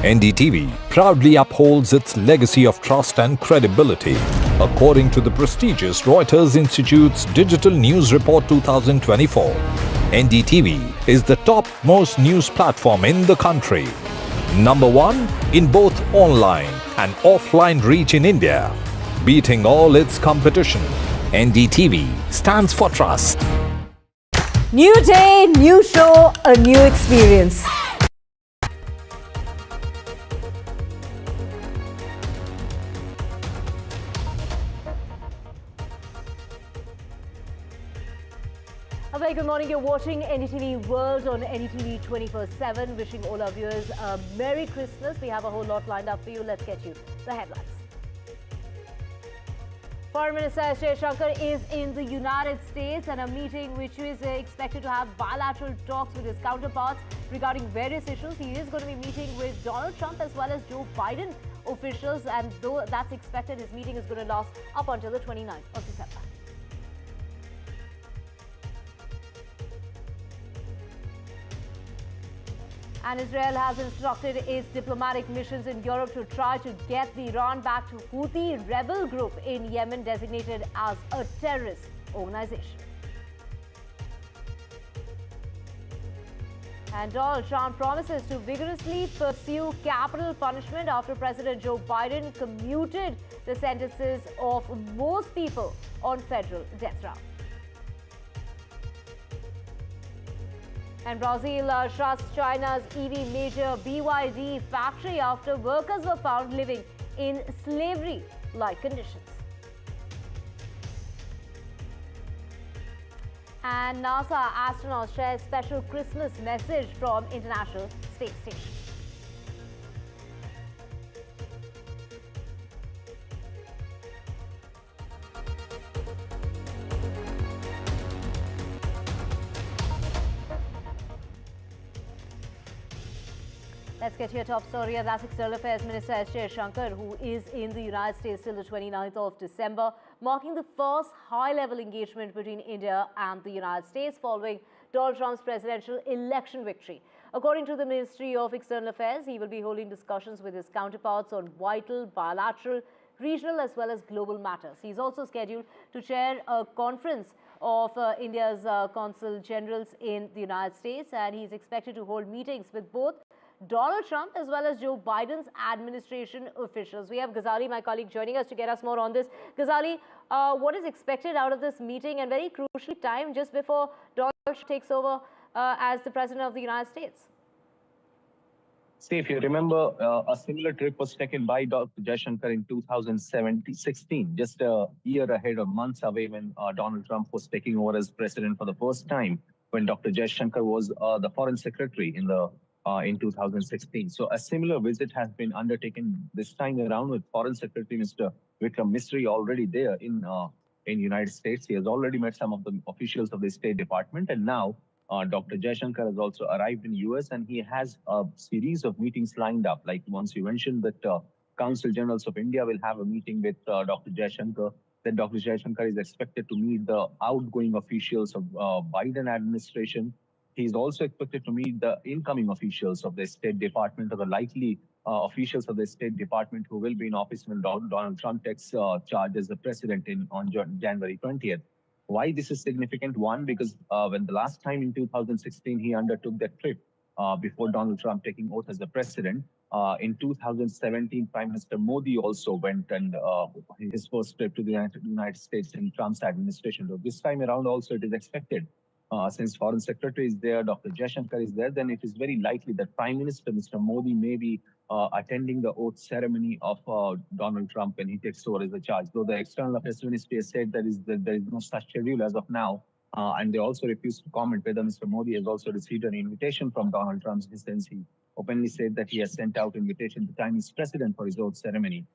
NDTV proudly upholds its legacy of trust and credibility. According to the prestigious Reuters Institute's Digital News Report 2024, NDTV is the top-most news platform in the country. Number one in both online and offline reach in India. Beating all its competition, NDTV stands for trust. New day, new show, a new experience. A very good morning. You're watching NDTV World on NDTV 24/7. Wishing all our viewers a Merry Christmas. We have a whole lot lined up for you. Let's get you the headlines. Foreign Minister S Jaishankar is in the United States and a meeting which is expected to have bilateral talks with his counterparts regarding various issues. He is going to be meeting with Donald Trump as well as Joe Biden officials, and though that's expected, his meeting is going to last up until the 29th of December. And Israel has instructed its diplomatic missions in Europe to try to get the Iran-backed Houthi rebel group in Yemen designated as a terrorist organization. And Donald Trump promises to vigorously pursue capital punishment after President Joe Biden commuted the sentences of most people on federal death row. And Brazil shuts China's EV major BYD factory after workers were found living in slavery-like conditions. And NASA astronauts share special Christmas message from International Space Station. Let's get to your top story, and that's External Affairs Minister S Jaishankar, who is in the United States till the 29th of December, marking the first high-level engagement between India and the United States following Donald Trump's presidential election victory. According to the Ministry of External Affairs, he will be holding discussions with his counterparts on vital, bilateral, regional as well as global matters. He's also scheduled to chair a conference of India's Consul Generals in the United States, and he's expected to hold meetings with both Donald Trump as well as Joe Biden's administration officials. We have Ghazali, my colleague, joining us to get us more on this. Ghazali, what is expected out of this meeting, and very crucially timed just before Donald Trump takes over as the President of the United States? See, if you remember, a similar trip was taken by Dr. Jaishankar in 2016, just a year ahead or months away when Donald Trump was taking over as president for the first time, when Dr. Jaishankar was the foreign secretary in 2016. So a similar visit has been undertaken this time around with Foreign Secretary Mr. Vikram Misri already there in United States. He has already met some of the officials of the State Department, and now Dr. Jaishankar has also arrived in US, and he has a series of meetings lined up. Like once you mentioned that Consul Generals of India will have a meeting with Dr. Jaishankar. Then Dr. Jaishankar is expected to meet the outgoing officials of Biden administration. He is also expected to meet the incoming officials of the State Department, or the likely officials of the State Department who will be in office when Donald Trump takes charge as the president on January 20th. Why this is significant? One, because when the last time in 2016 he undertook that trip before Donald Trump taking oath as the president, in 2017 Prime Minister Modi also went and his first trip to the United States in Trump's administration. So this time around also it is expected. Since Foreign Secretary is there, Dr. Jaishankar is there, then it is very likely that Prime Minister Mr. Modi may be attending the oath ceremony of Donald Trump when he takes over as the charge. Though the External Affairs Ministry has said that there is no such schedule as of now, and they also refused to comment whether Mr. Modi has also received an invitation from Donald Trump, since he openly said that he has sent out invitation to Chinese president for his oath ceremony.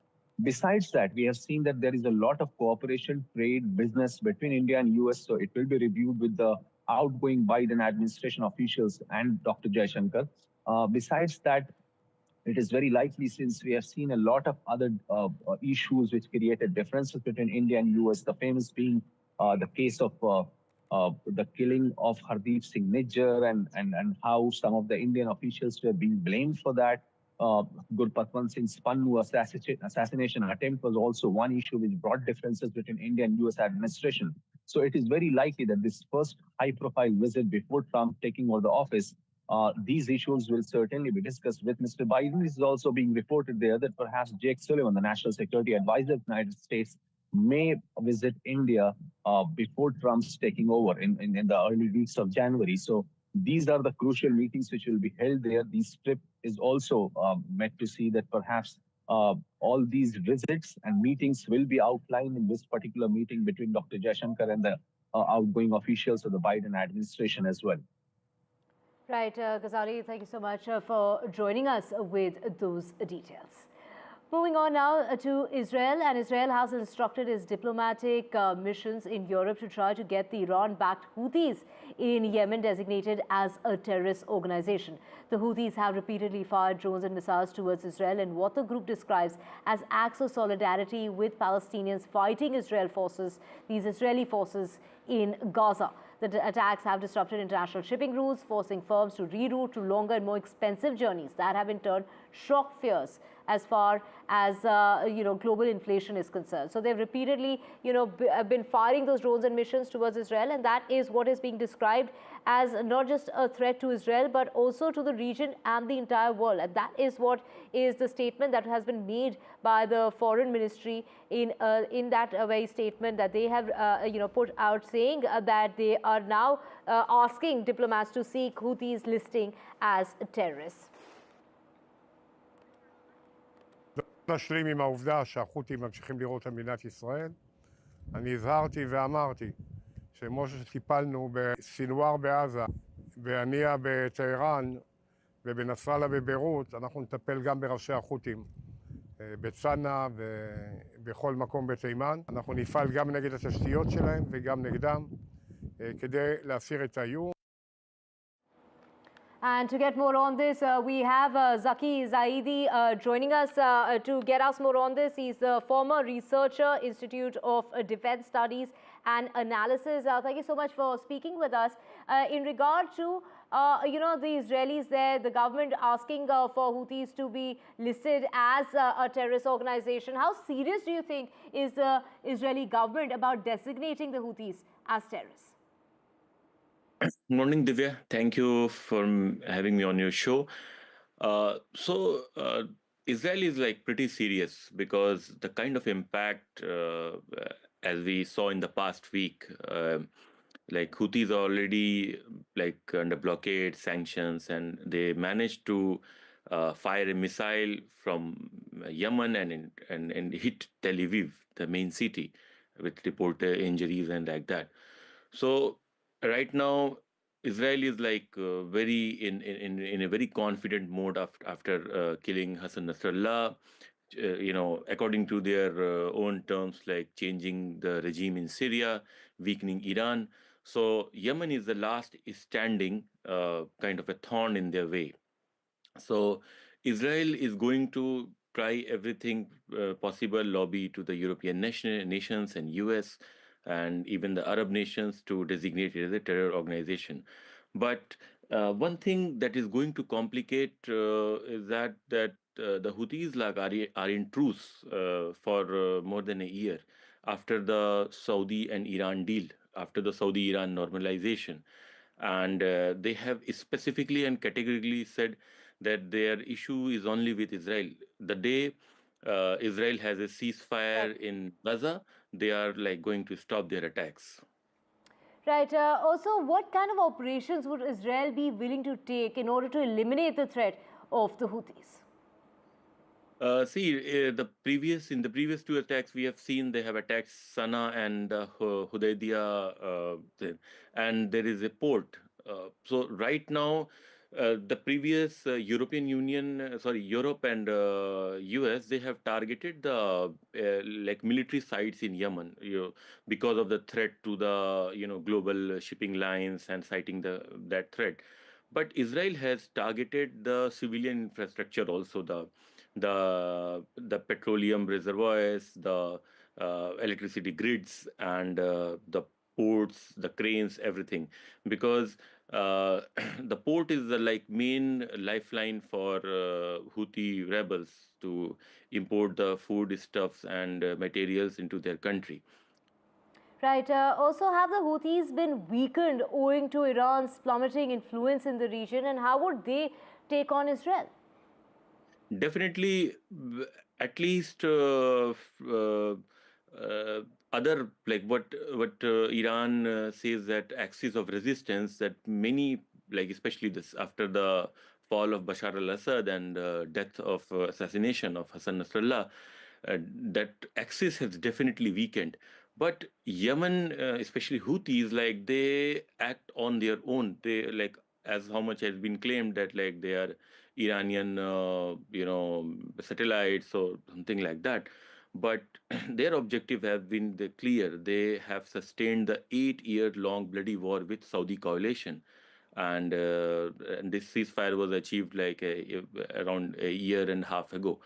Besides that, we have seen that there is a lot of cooperation, trade, business between India and US, so it will be reviewed with the outgoing Biden administration officials and Dr. Jaishankar. Besides that, it is very likely, since we have seen a lot of other issues which created differences between India and US, the famous being the case of the killing of Hardeep Singh Nijjar and how some of the Indian officials were being blamed for that. Gurpatwant Singh's Pannu assassination attempt was also one issue which brought differences between India and US administration. So it is very likely that this first high-profile visit before Trump taking over the office, these issues will certainly be discussed with Mr. Biden. This is also being reported there that perhaps Jake Sullivan, the National Security Advisor of the United States, may visit India before Trump's taking over in the early weeks of January. So these are the crucial meetings which will be held there. This trip is also meant to see that perhaps all these visits and meetings will be outlined in this particular meeting between Dr. Jaishankar and the outgoing officials of the Biden administration as well. Right, Ghazali, thank you so much for joining us with those details. Moving on now to Israel, and Israel has instructed its diplomatic missions in Europe to try to get the Iran-backed Houthis in Yemen designated as a terrorist organization. The Houthis have repeatedly fired drones and missiles towards Israel in what the group describes as acts of solidarity with Palestinians fighting these Israeli forces in Gaza. The attacks have disrupted international shipping routes, forcing firms to reroute to longer and more expensive journeys that have in turn shocked fears as far as global inflation is concerned. So they've repeatedly been firing those drones and missions towards Israel, and that is what is being described as not just a threat to Israel but also to the region and the entire world. And that is what is the statement that has been made by the Foreign Ministry in that very statement that they have put out, saying that they are now asking diplomats to seek Houthis listing as terrorists. נשלים עם העובדה שהחות'ים ממשיכים לירות על מדינת ישראל. אני הזהרתי ואמרתי שכמו שטיפלנו בסינואר בעזה, בהנייה בטהרן ובנסראללה בביירות, אנחנו נטפל גם בראשי החות'ים בצנעא ובכל מקום בתימן. אנחנו נפעל גם נגד התשתיות שלהם וגם נגדם כדי להסיר את האיום. And to get more on this, we have Zaki Zaidi joining us to get us more on this. He's the former researcher, Institute of Defense Studies and Analysis. Thank you so much for speaking with us. In regard to, the Israelis there, the government asking for Houthis to be listed as a terrorist organization, how serious do you think is the Israeli government about designating the Houthis as terrorists? Morning, Divya. Thank you for having me on your show. Israel is pretty serious because the kind of impact, as we saw in the past week, Houthis are already under blockade, sanctions, and they managed to fire a missile from Yemen and hit Tel Aviv, the main city, with reported injuries and like that. So right now, Israel is very in a very confident mode after killing Hassan Nasrallah. According to their own terms, changing the regime in Syria, weakening Iran. So Yemen is the last standing kind of a thorn in their way. So Israel is going to try everything possible, lobby to the European nations and US and even the Arab nations to designate it as a terror organization. But one thing that is going to complicate is that the Houthis are in truce for more than a year after the Saudi and Iran deal, after the Saudi-Iran normalization. And they have specifically and categorically said that their issue is only with Israel. The day Israel has a ceasefire in Gaza, they are going to stop their attacks. Right. Also, what kind of operations would Israel be willing to take in order to eliminate the threat of the Houthis? In the previous two attacks we have seen, they have attacked Sana'a and Hudaybiya, and there is a port. So right now, the previous European Union, Europe and US, they have targeted the military sites in Yemen, because of the threat to the global shipping lines and citing that threat. But Israel has targeted the civilian infrastructure also, the petroleum reservoirs, the electricity grids, and the ports, the cranes, everything, because the the port is the main lifeline for Houthi rebels to import the foodstuffs and materials into their country. Right. Also, have the Houthis been weakened owing to Iran's plummeting influence in the region, and how would they take on Israel? Definitely, at least other what Iran says that axis of resistance that many especially this after the fall of Bashar al-Assad and death of assassination of Hassan Nasrallah, that axis has definitely weakened. But Yemen, especially Houthis, they act on their own. They as how much has been claimed that they are Iranian, satellites or something like that. But their objective has been clear. They have sustained the 8-year-long bloody war with Saudi coalition. And this ceasefire was achieved around a year and a half ago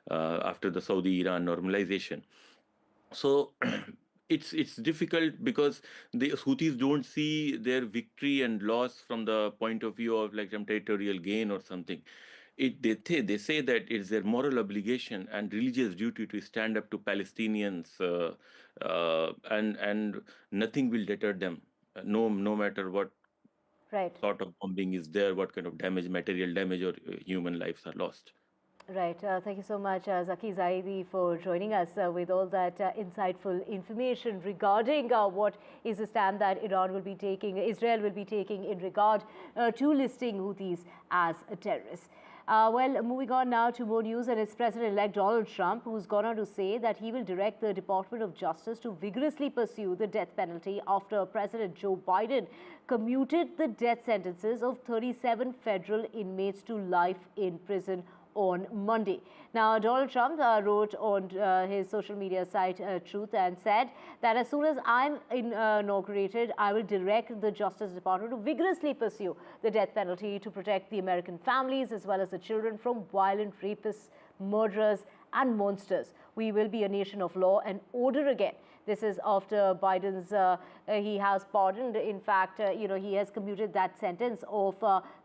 after the Saudi-Iran normalization. So it's difficult because the Houthis don't see their victory and loss from the point of view of some territorial gain or something. They say that it's their moral obligation and religious duty to stand up to Palestinians, and nothing will deter them, no matter what sort of bombing is there, what kind of damage, material damage or human lives are lost. Right. Thank you so much, Zaki Zaidi, for joining us with all that insightful information regarding what is the stand that Israel will be taking in regard to listing Houthis as terrorists. Well, moving on now to more news, and it's President-elect Donald Trump who's gone on to say that he will direct the Department of Justice to vigorously pursue the death penalty after President Joe Biden commuted the death sentences of 37 federal inmates to life in prison on Monday. Now, Donald Trump wrote on his social media site Truth and said that as soon as I'm inaugurated, I will direct the Justice Department to vigorously pursue the death penalty to protect the American families as well as the children from violent rapists, murderers and monsters. We will be a nation of law and order again. This is after Biden's, he has pardoned, in fact, he has commuted that sentence of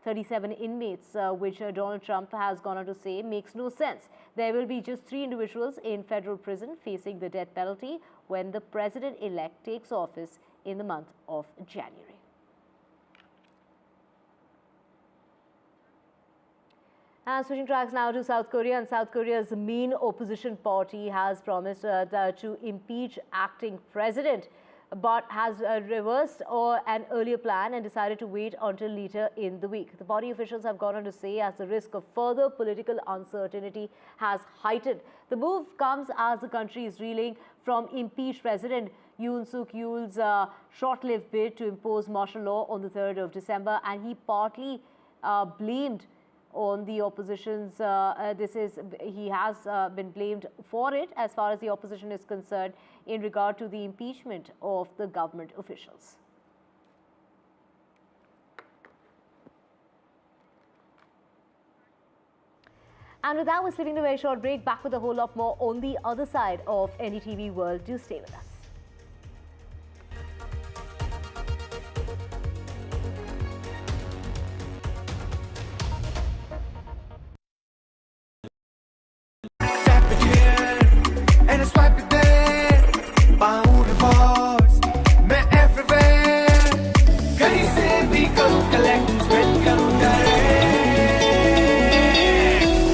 37 inmates, which Donald Trump has gone on to say makes no sense. There will be just 3 individuals in federal prison facing the death penalty when the president-elect takes office in the month of January. And switching tracks now to South Korea, and South Korea's main opposition party has promised to impeach acting president, but has reversed an earlier plan and decided to wait until later in the week. The party officials have gone on to say as the risk of further political uncertainty has heightened. The move comes as the country is reeling from impeached President Yoon Suk Yeol's short-lived bid to impose martial law on the 3rd of December, and he partly blamed on the opposition's, he has been blamed for it as far as the opposition is concerned in regard to the impeachment of the government officials. And with that, we're slipping a very short break. Back with a whole lot more on the other side of NDTV World. Do stay with us.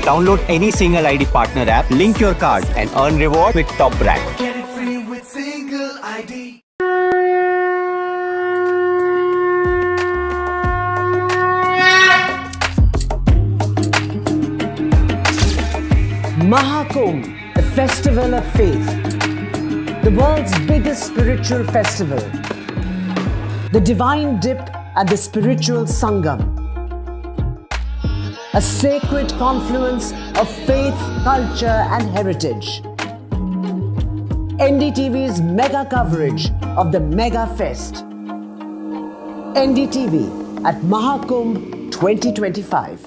Download any single ID partner app, link your card and earn reward with top brand. Get it free with single ID. Mahakumbh, the festival of faith, the world's biggest spiritual festival, the divine dip at the spiritual Sangam, a sacred confluence of faith, culture and heritage. NDTV's mega coverage of the Mega Fest. NDTV at Mahakumbh 2025.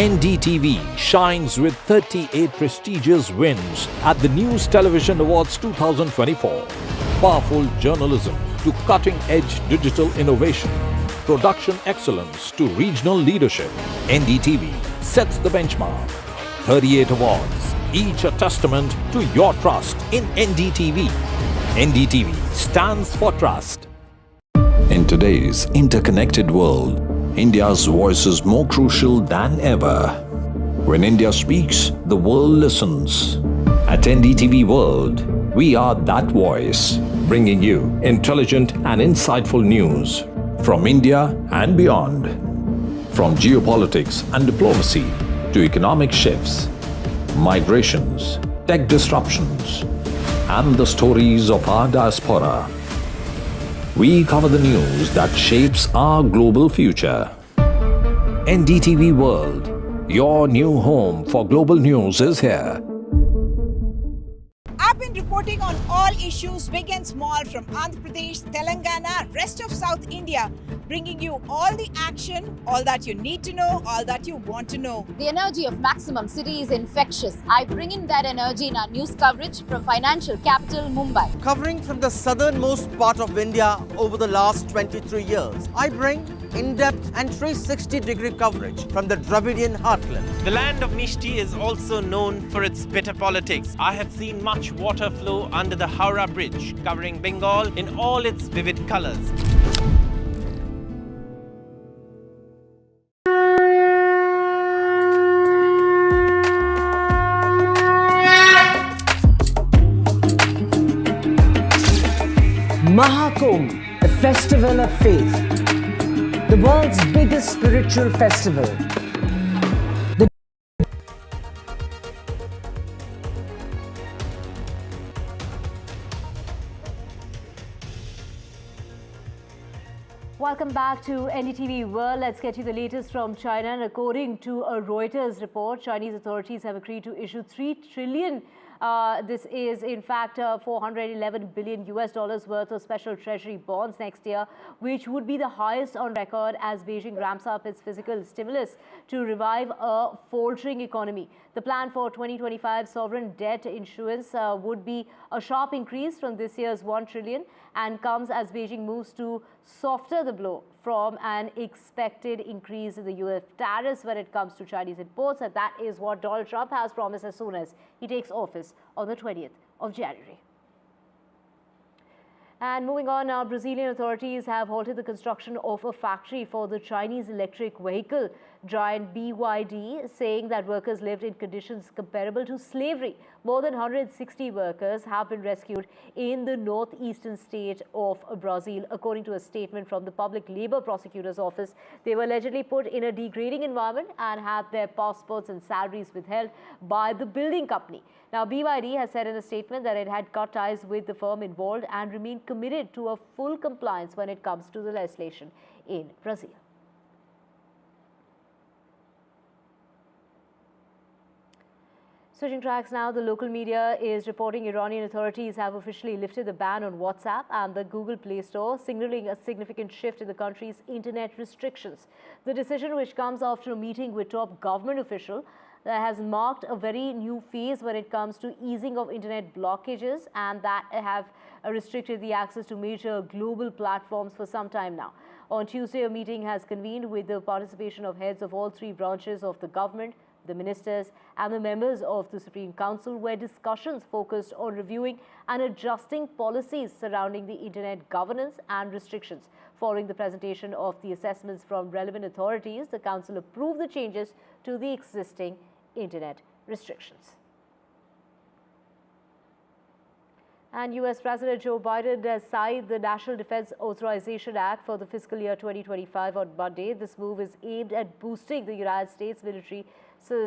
NDTV shines with 38 prestigious wins at the News Television Awards 2024. Powerful journalism to cutting-edge digital innovation, production excellence to regional leadership, NDTV sets the benchmark. 38 awards, each a testament to your trust in NDTV. NDTV stands for trust. In today's interconnected world, India's voice is more crucial than ever. When India speaks, the world listens. At NDTV World, we are that voice, bringing you intelligent and insightful news from India and beyond. From geopolitics and diplomacy to economic shifts, migrations, tech disruptions, and the stories of our diaspora. We cover the news that shapes our global future. NDTV World, your new home for global news is here. I've been reporting on all issues, big and small, from Andhra Pradesh, Telangana, rest of South India, bringing you all the action, all that you need to know, all that you want to know. The energy of Maximum City is infectious. I bring in that energy in our news coverage from financial capital Mumbai. Covering from the southernmost part of India over the last 23 years, I bring in-depth and 360-degree coverage from the Dravidian heartland. The land of Mishti is also known for its bitter politics. I have seen much water flow under the Howrah Bridge, covering Bengal in all its vivid colors. Mahakumbh, a festival of faith, the world's biggest spiritual festival. Welcome back to NDTV World. Let's get you the latest from China. And according to a Reuters report, Chinese authorities have agreed to issue $3 trillion. This is in fact $411 billion worth of special treasury bonds next year, which would be the highest on record as Beijing ramps up its fiscal stimulus to revive a faltering economy. The plan for 2025 sovereign debt issuance would be a sharp increase from this year's $1 trillion and comes as Beijing moves to soften the blow from an expected increase in the US tariffs when it comes to Chinese imports. And that is what Donald Trump has promised as soon as he takes office on the 20th of January. And moving on now, Brazilian authorities have halted the construction of a factory for the Chinese electric vehicle giant BYD, saying that workers lived in conditions comparable to slavery. More than 160 workers have been rescued in the northeastern state of Brazil, according to a statement from the Public Labor Prosecutor's Office. They were allegedly put in a degrading environment and had their passports and salaries withheld by the building company. Now, BYD has said in a statement that it had cut ties with the firm involved and remained committed to a full compliance when it comes to the legislation in Brazil. Switching tracks now, the local media is reporting Iranian authorities have officially lifted the ban on WhatsApp and the Google Play Store, signaling a significant shift in the country's internet restrictions. The decision, which comes after a meeting with top government officials, has marked a very new phase when it comes to easing of internet blockages and that have restricted the access to major global platforms for some time now. On Tuesday, a meeting has convened with the participation of heads of all three branches of the government, the ministers and the members of the Supreme Council, where discussions focused on reviewing and adjusting policies surrounding the internet governance and restrictions. Following the presentation of the assessments from relevant authorities, the Council approved the changes to the existing internet restrictions. And US President Joe Biden has signed the National Defense Authorization Act for the fiscal year 2025 on Monday. This move is aimed at boosting the United States military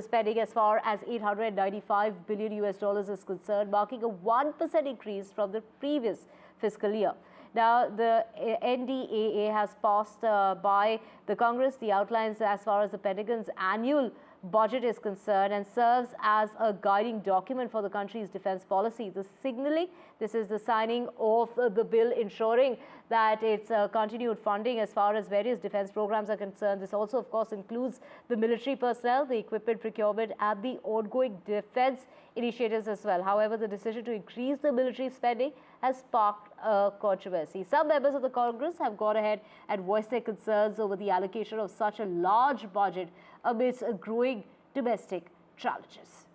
spending as far as $895 billion is concerned, marking a 1% increase from the previous fiscal year. Now, the NDAA has passed by the Congress the outlines as far as the Pentagon's annual budget is concerned and serves as a guiding document for the country's defense policy. The signaling, this is the signing of the bill ensuring that its continued funding as far as various defense programs are concerned. This also, of course, includes the military personnel, the equipment procurement and the ongoing defense initiatives as well. However, the decision to increase the military spending has sparked controversy. Some members of the Congress have gone ahead and voiced their concerns over the allocation of such a large budget amidst growing domestic challenges.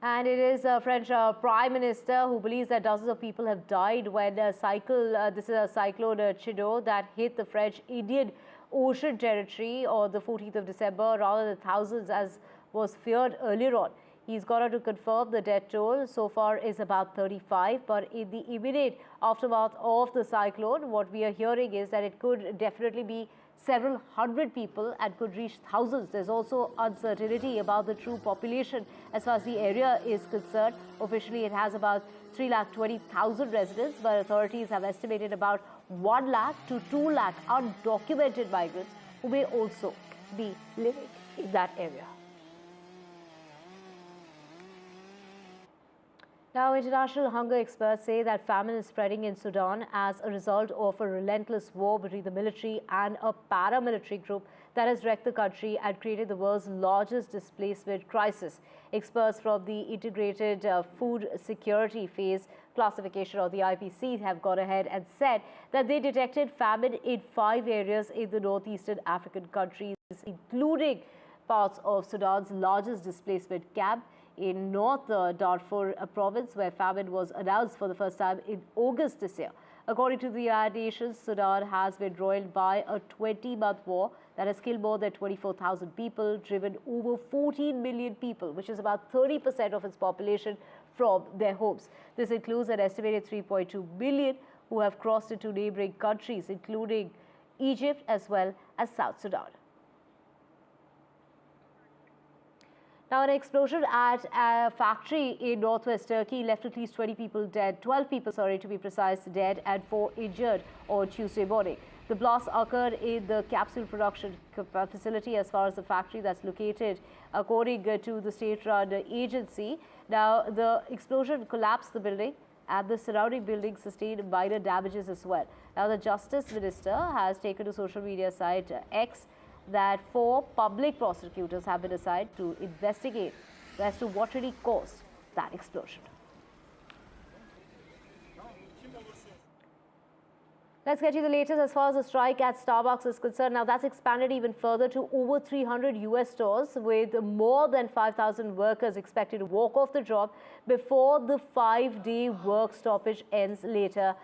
And it is French Prime Minister who believes that dozens of people have died when this is a Cyclone Chido that hit the French Indian Ocean territory on the 14th of December, rather than thousands as was feared earlier on. He's got to confirm the death toll so far is about 35, but in the immediate aftermath of the cyclone, what we are hearing is that it could definitely be several hundred people and could reach thousands. There's also uncertainty about the true population as far as the area is concerned. Officially, it has about 320,000 residents, but authorities have estimated about 1 lakh to 2 lakh undocumented migrants who may also be living in that area. Now, international hunger experts say that famine is spreading in Sudan as a result of a relentless war between the military and a paramilitary group that has wrecked the country and created the world's largest displacement crisis. Experts from the Integrated Food Security Phase Classification, or the IPC, have gone ahead and said that they detected famine in 5 areas in the northeastern African countries, including parts of Sudan's largest displacement camp in North Darfur province, where famine was announced for the first time in August this year. According to the United Nations, Sudan has been roiled by a 20-month war that has killed more than 24,000 people, driven over 14 million people, which is about 30% of its population, from their homes. This includes an estimated 3.2 million who have crossed into neighboring countries, including Egypt as well as South Sudan. Now, an explosion at a factory in northwest Turkey left at least 12 people to be precise, dead and 4 injured on Tuesday morning. The blast occurred in the capsule production facility as far as the factory that's located, according to the state-run agency. Now, the explosion collapsed the building and the surrounding buildings sustained minor damages as well. Now, the Justice Minister has taken to social media site X that 4 public prosecutors have been assigned to investigate as to what really caused that explosion. Let's get you the latest as far as the strike at Starbucks is concerned. Now, that's expanded even further to over 300 US stores, with more than 5,000 workers expected to walk off the job before the 5-day work stoppage ends later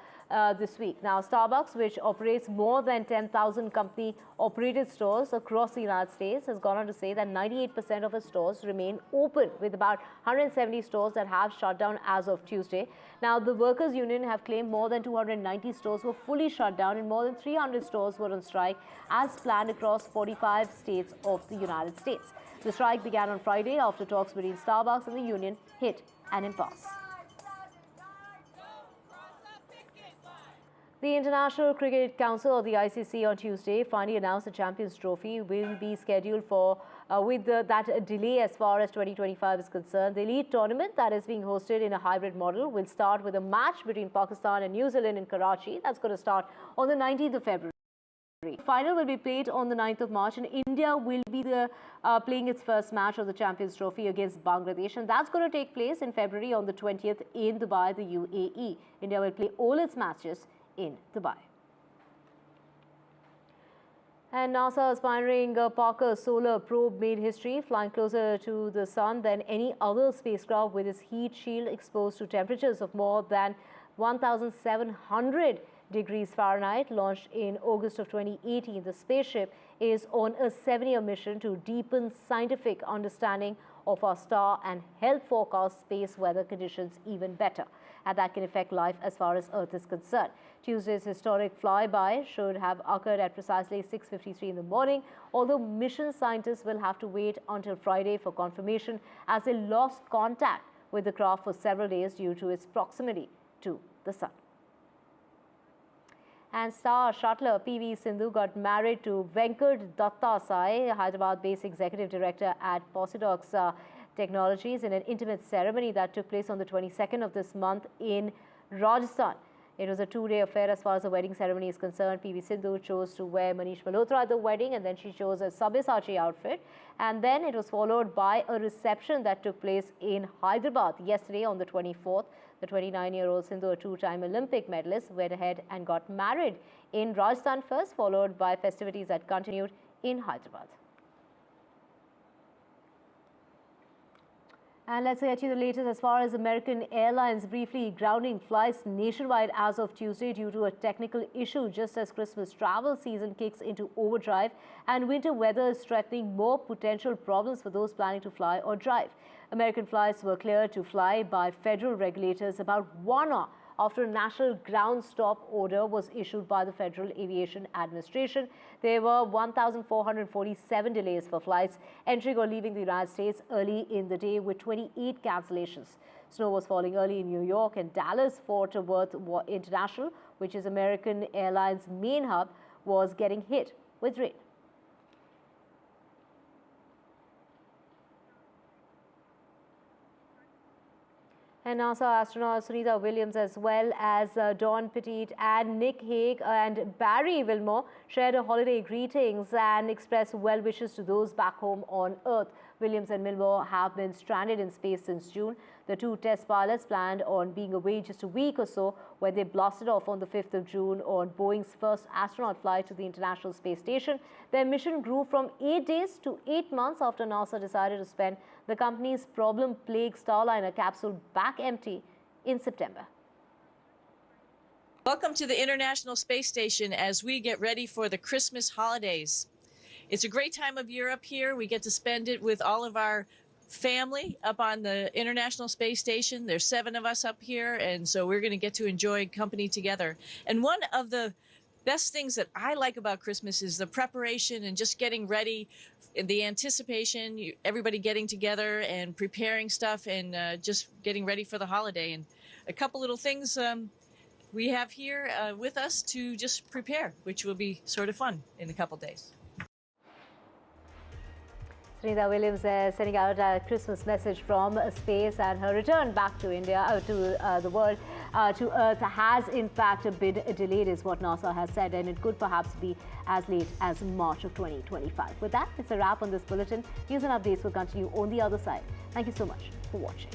this week. Now, Starbucks, which operates more than 10,000 company-operated stores across the United States, has gone on to say that 98% of its stores remain open, with about 170 stores that have shut down as of Tuesday. Now, the Workers' Union have claimed more than 290 stores were fully shut down and more than 300 stores were on strike as planned across 45 states of the United States. The strike began on Friday after talks between Starbucks and the union hit an impasse. The International Cricket Council, or the ICC, on Tuesday finally announced the Champions Trophy will be scheduled for that delay as far as 2025 is concerned. The elite tournament that is being hosted in a hybrid model will start with a match between Pakistan and New Zealand in Karachi. That's going to start on the 19th of February. The final will be played on the 9th of March, and India will be playing its first match of the Champions Trophy against Bangladesh, and that's going to take place in February on the 20th in Dubai, the UAE. India will play all its matches in Dubai. And NASA's pioneering Parker solar probe made history, flying closer to the sun than any other spacecraft, with its heat shield exposed to temperatures of more than 1,700 degrees Fahrenheit. Launched in August of 2018, the spaceship is on a 7-year mission to deepen scientific understanding of our star and help forecast space weather conditions even better, and that can affect life as far as Earth is concerned. Tuesday's historic flyby should have occurred at precisely 6:53 in the morning, although mission scientists will have to wait until Friday for confirmation, as they lost contact with the craft for several days due to its proximity to the sun. And star shuttler PV Sindhu got married to Venkat Dattasai, Hyderabad-based executive director at Posidox Technologies, in an intimate ceremony that took place on the 22nd of this month in Rajasthan. It was a two-day affair as far as the wedding ceremony is concerned. PV Sindhu chose to wear Manish Malhotra at the wedding, and then she chose a Sabyasachi outfit. And then it was followed by a reception that took place in Hyderabad yesterday on the 24th. The 29-year-old Sindhu, a two-time Olympic medalist, went ahead and got married in Rajasthan first, followed by festivities that continued in Hyderabad. And let's get you the latest as far as American Airlines briefly grounding flights nationwide as of Tuesday due to a technical issue, just as Christmas travel season kicks into overdrive and winter weather is threatening more potential problems for those planning to fly or drive. American flights were cleared to fly by federal regulators about 1 hour after a national ground stop order was issued by the Federal Aviation Administration. There were 1,447 delays for flights entering or leaving the United States early in the day, with 28 cancellations. Snow was falling early in New York, and Dallas Fort Worth International, which is American Airlines' main hub, was getting hit with rain. And NASA astronaut Sunita Williams, as well as Dawn Petit and Nick Hague and Barry Wilmore, shared a holiday greetings and expressed well wishes to those back home on Earth. Williams and Wilmore have been stranded in space since June. The two test pilots planned on being away just a week or so when they blasted off on the 5th of June on Boeing's first astronaut flight to the International Space Station. Their mission grew from 8 days to 8 months after NASA decided to spend the company's problem-plagued Starliner capsule back empty in September. Welcome to the International Space Station as we get ready for the Christmas holidays. It's a great time of year up here. We get to spend it with all of our family up on the International Space Station. There's 7 of us up here, and so we're going to get to enjoy company together. And one of the best things that I like about Christmas is the preparation and just getting ready, the anticipation, everybody getting together and preparing stuff and just getting ready for the holiday. And a couple little things we have here with us to just prepare, which will be sort of fun in a couple days. Sunita Williams sending out a Christmas message from space, and her return back to India, to the world, to Earth, has in fact been delayed, is what NASA has said, and it could perhaps be as late as March of 2025. With that, it's a wrap on this bulletin. News and updates will continue on the other side. Thank you so much for watching.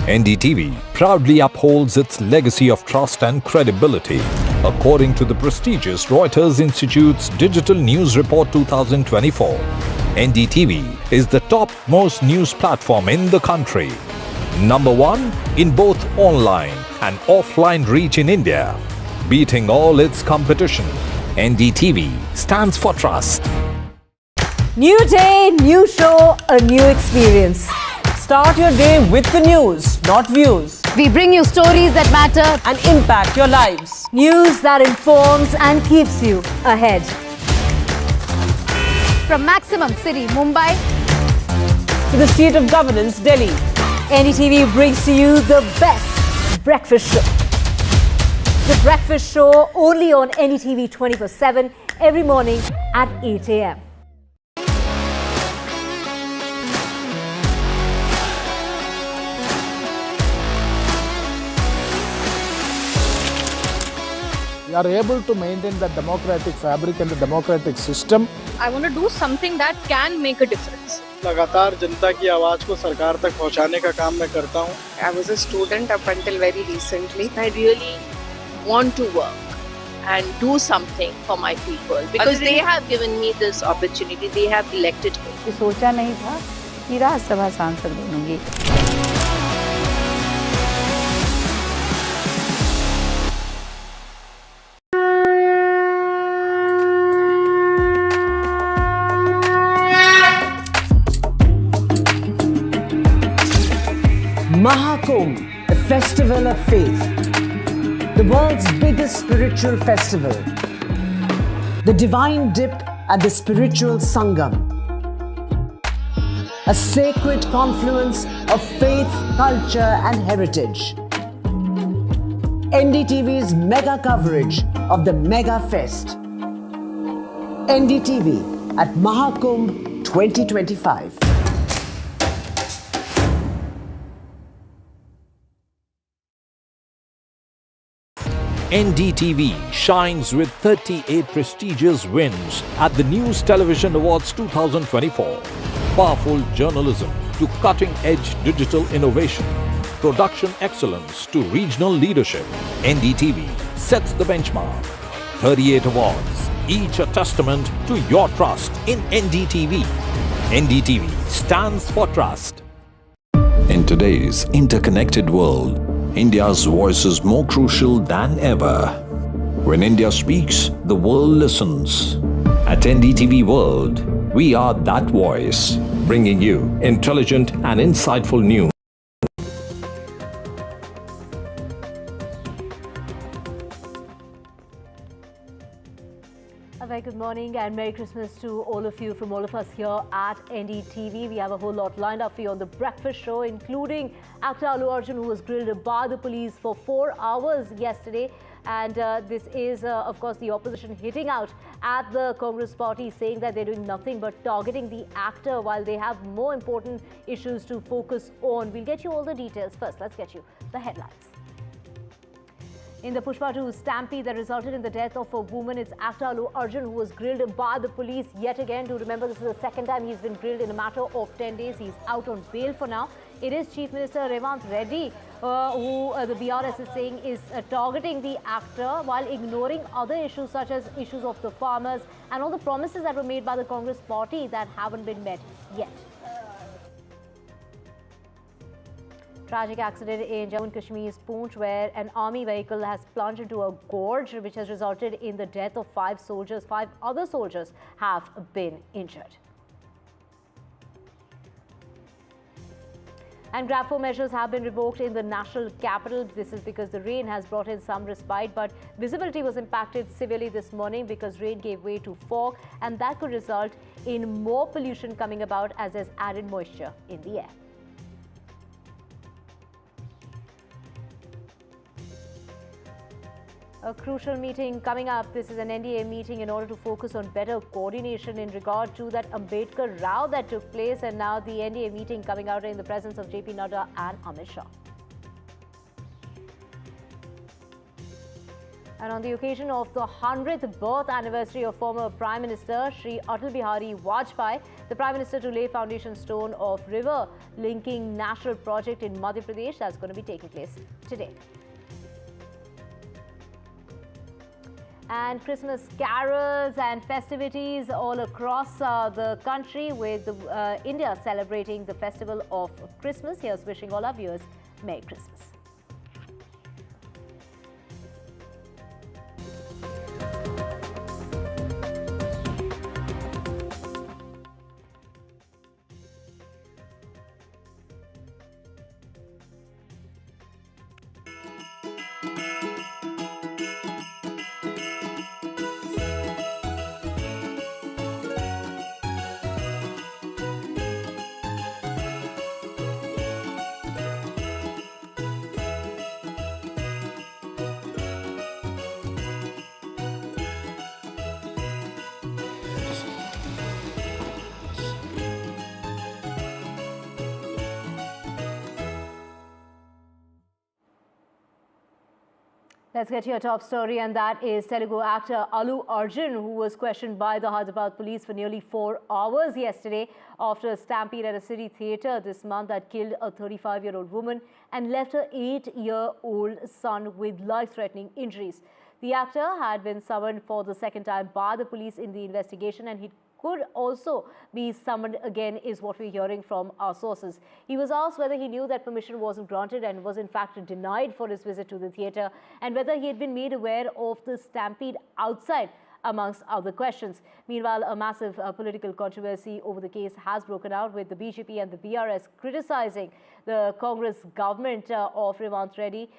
NDTV proudly upholds its legacy of trust and credibility. According to the prestigious Reuters Institute's Digital News Report 2024, NDTV is the topmost news platform in the country. Number 1 in both online and offline reach in India. Beating all its competition, NDTV stands for trust. New day, new show, a new experience. Start your day with the news, not views. We bring you stories that matter and impact your lives. News that informs and keeps you ahead. from Maximum City, Mumbai, to the seat of governance, Delhi. NDTV brings to you the best breakfast show. The breakfast show only on NDTV 24/7 every morning at 8 a.m. We are able to maintain the democratic fabric and the democratic system. I want to do something that can make a difference. लगातार जनता की आवाज को सरकार तक पहुंचाने का काम मैं करता हूं. I was a student up until very recently. I really want to work and do something for my people because they have given me this opportunity. They have elected me. सोचा नहीं था कि राज्यसभा सांसद बनूंगी. Mahakumbh, a festival of faith, the world's biggest spiritual festival. the divine dip and the spiritual sangam. A sacred confluence of faith, culture and heritage. NDTV's mega coverage of the Mega Fest. NDTV at Mahakumbh 2025. NDTV shines with 38 prestigious wins at the News Television Awards 2024. Powerful journalism to cutting-edge digital innovation. Production excellence to regional leadership. NDTV sets the benchmark. 38 awards, each a testament to your trust in NDTV. NDTV stands for trust. In today's interconnected world, India's voice is more crucial than ever. When India speaks, the world listens. At NDTV World, we are that voice, bringing you intelligent and insightful news. A very good morning and Merry Christmas to all of you from all of us here at NDTV. We have a whole lot lined up for you on the breakfast show, including actor Alok Arjun, who was grilled by the police for 4 hours yesterday. And this is, of course, the opposition hitting out at the Congress party, saying that they're doing nothing but targeting the actor while they have more important issues to focus on. We'll get you all the details. First, let's get you the headlines. In the Pushpa 2 stampede that resulted in the death of a woman, it's actor Alok Arjun who was grilled by the police yet again. Do remember, this is the second time he's been grilled in a matter of 10 days. He's out on bail for now. It is Chief Minister Revanth Reddy who the BRS is saying is targeting the actor while ignoring other issues such as issues of the farmers and all the promises that were made by the Congress party that haven't been met yet. Tragic accident in Jammu and Kashmir's Poonch, where an army vehicle has plunged into a gorge, which has resulted in the death of 5 soldiers. 5 other soldiers have been injured. And Grab 4 measures have been revoked in the national capital. This is because the rain has brought in some respite, but visibility was impacted severely this morning because rain gave way to fog, and that could result in more pollution coming about as there's added moisture in the air. A crucial meeting coming up. This is an NDAA meeting in order to focus on better coordination in regard to that Ambedkar row that took place, and now the NDAA meeting coming out in the presence of JP Nadda and Amit Shah. And on the occasion of the 100th birth anniversary of former Prime Minister Shri Atal Bihari Vajpayee, the Prime Minister to lay foundation stone of river linking national project in Madhya Pradesh that's going to be taking place today. And Christmas carols and festivities all across the country, with India celebrating the festival of Christmas. Here's wishing all our viewers Merry Christmas. Let's get to your top story, and that is Telugu actor Alok Arjun, who was questioned by the Hyderabad police for nearly 4 hours yesterday after a stampede at a city theatre this month that killed a 35-year-old woman and left her 8-year-old son with life-threatening injuries. The actor had been summoned for the second time by the police in the investigation, and he could also be summoned again, is what we're hearing from our sources. He was asked whether he knew that permission wasn't granted and was in fact denied for his visit to the theatre, and whether he had been made aware of the stampede outside, amongst other questions. Meanwhile, a massive political controversy over the case has broken out, with the BJP and the BRS criticizing the Congress government of Revant Reddy,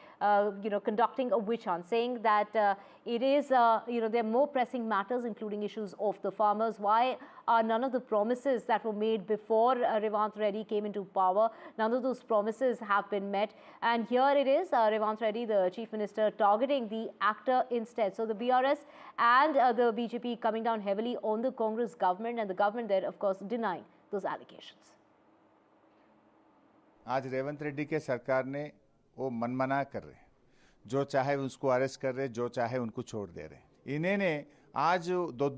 conducting a witch hunt, saying that it is, there are more pressing matters, including issues of the farmers. Why are none of the promises that were made before Revant Reddy came into power, none of those promises have been met? And here it is, Revant Reddy, the Chief Minister, targeting the actor instead. So the BRS and the BJP coming down heavily on the Congress government, and the government there, of course, denying those allegations. आज रेवंत रेड्डी के सरकार ने वो मनमना कर रहे, जो चाहे उसको अरेस्ट कर रहे, जो चाहे उनको छोड़ दे रहे। इन्हें ने आज दो